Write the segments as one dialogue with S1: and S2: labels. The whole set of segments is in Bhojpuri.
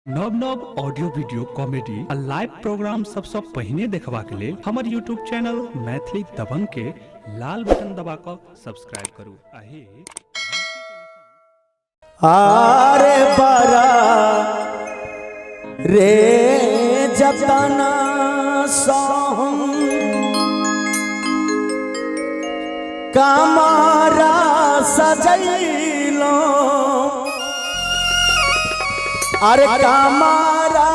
S1: नव नव ऑडियो वीडियो कॉमेडी आ लाइव प्रोग्राम सबसे पहले देखबा के लिए हमर यूट्यूब चैनल मैथिली दबंग के लाल बटन दबा कर सब्सक्राइब करू।
S2: आरे बरा रे जतना सोहम कामारा सजैलो अरे कामारा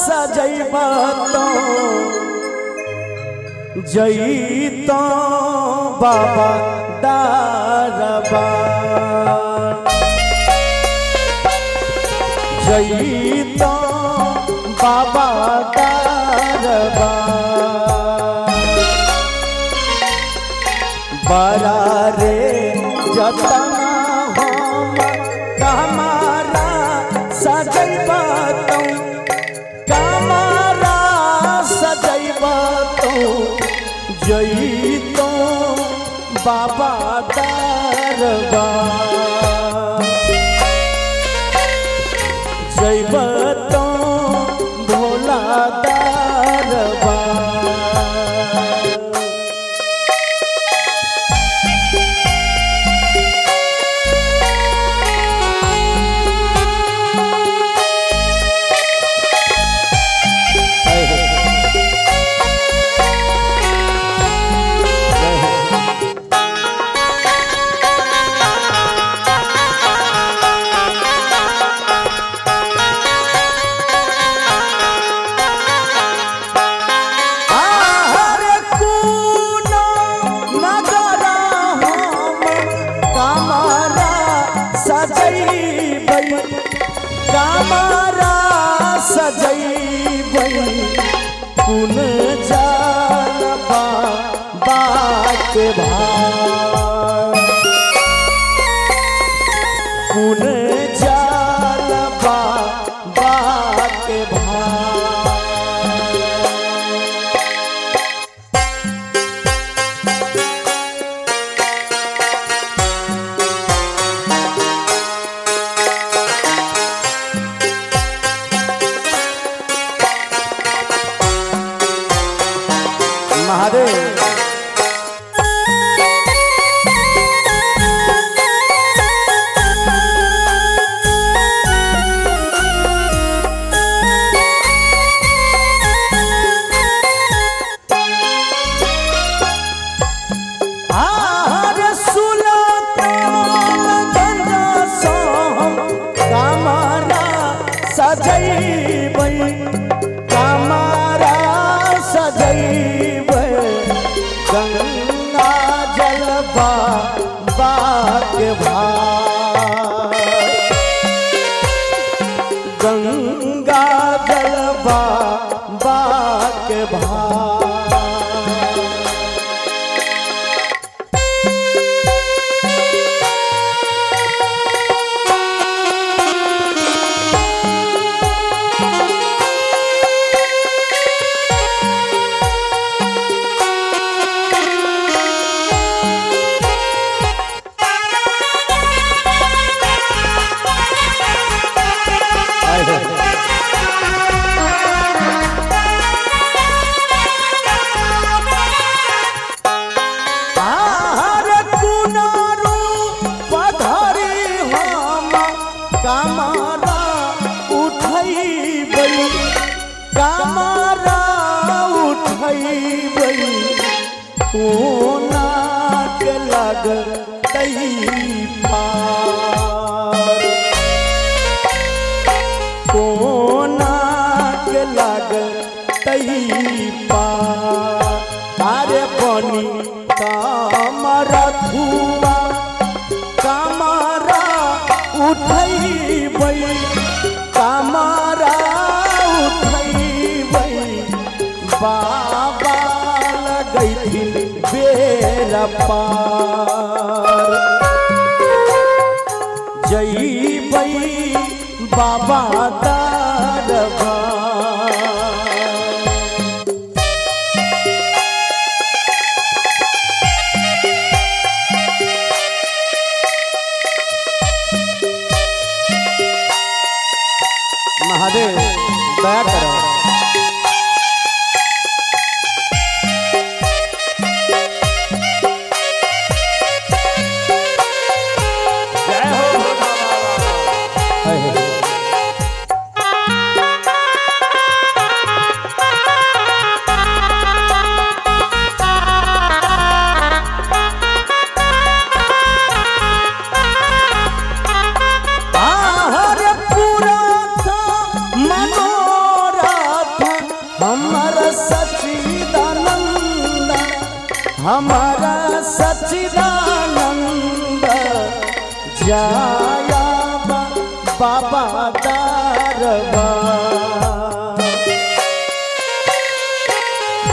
S2: सजैब तो जईतो बाबा दारबा जईतो बाबा दारबा बरा रे जतना हम कामारा सजैब तो कामारा सजैब तो जईतो बाबा दारबा जैब तो भोला दारबा कामारा सजैबै कुन जानबा बात भार कुन जानबा बात भार महादेव सजैबै कामारा सजैबै गंगा जलबा बाग भार गंगा जलबा बाग भार कामारा उठैबै कामारा उठैबै कोना के लगतै पार कोना के लगतै पार अरे बनी कामारा धुआ कामारा उठैबै कामारा उठैबै बाबा लगैथिन बेर पार जईबै बाबा दारबा महादेव दया करो।
S3: जय हो भोला बाबा।
S2: हे हे। हरे पूरा था मनोरथ हमारा सच्चिदानंद, हमारा सच्चिदानंद जाया बाबा दरबार,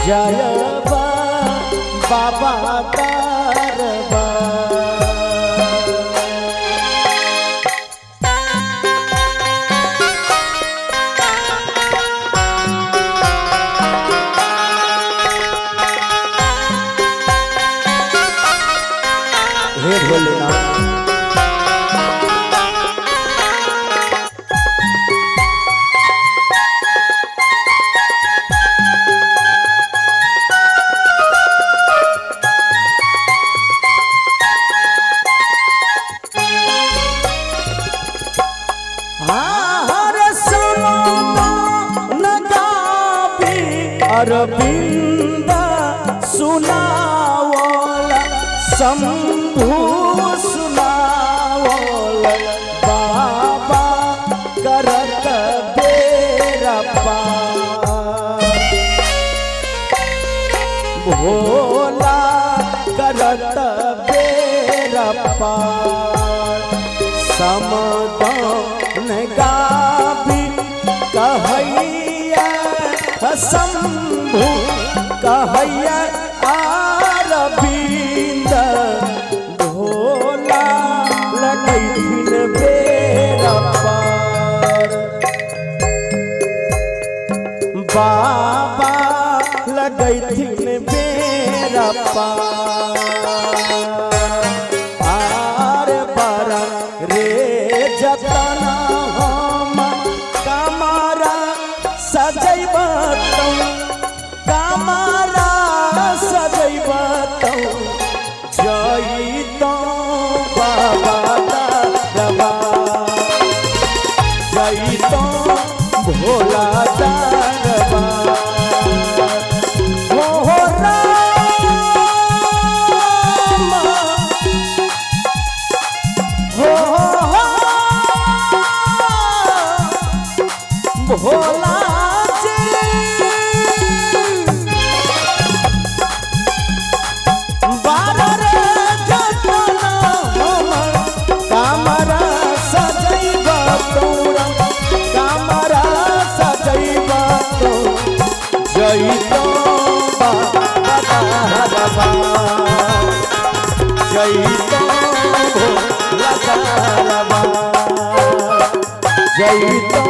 S2: जय बाबा दरबार। हे भोलेनाथ अरविंद सुनावल शंभु सुनावल बाबा करत बेरा पार, भोला करत बेरा पार। समदन गावी कहैया शंभु कहैया अरविंद, भोला लगैथिन बेरा पार, बाबा लगैथिन बेरा पार। बरा रे जतना हम कमरा सजैब कमरा सजैब जइतो बाबा दरबार, जइतो भोला दरबार। हो राम हो भोला जी बारह जतना हमर कमरा सजैब तोरा, कमरा सजैब तो जइतो बाबा दरबार, जइतो भोला दरबार, जइतो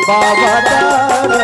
S2: बाबा दरबार।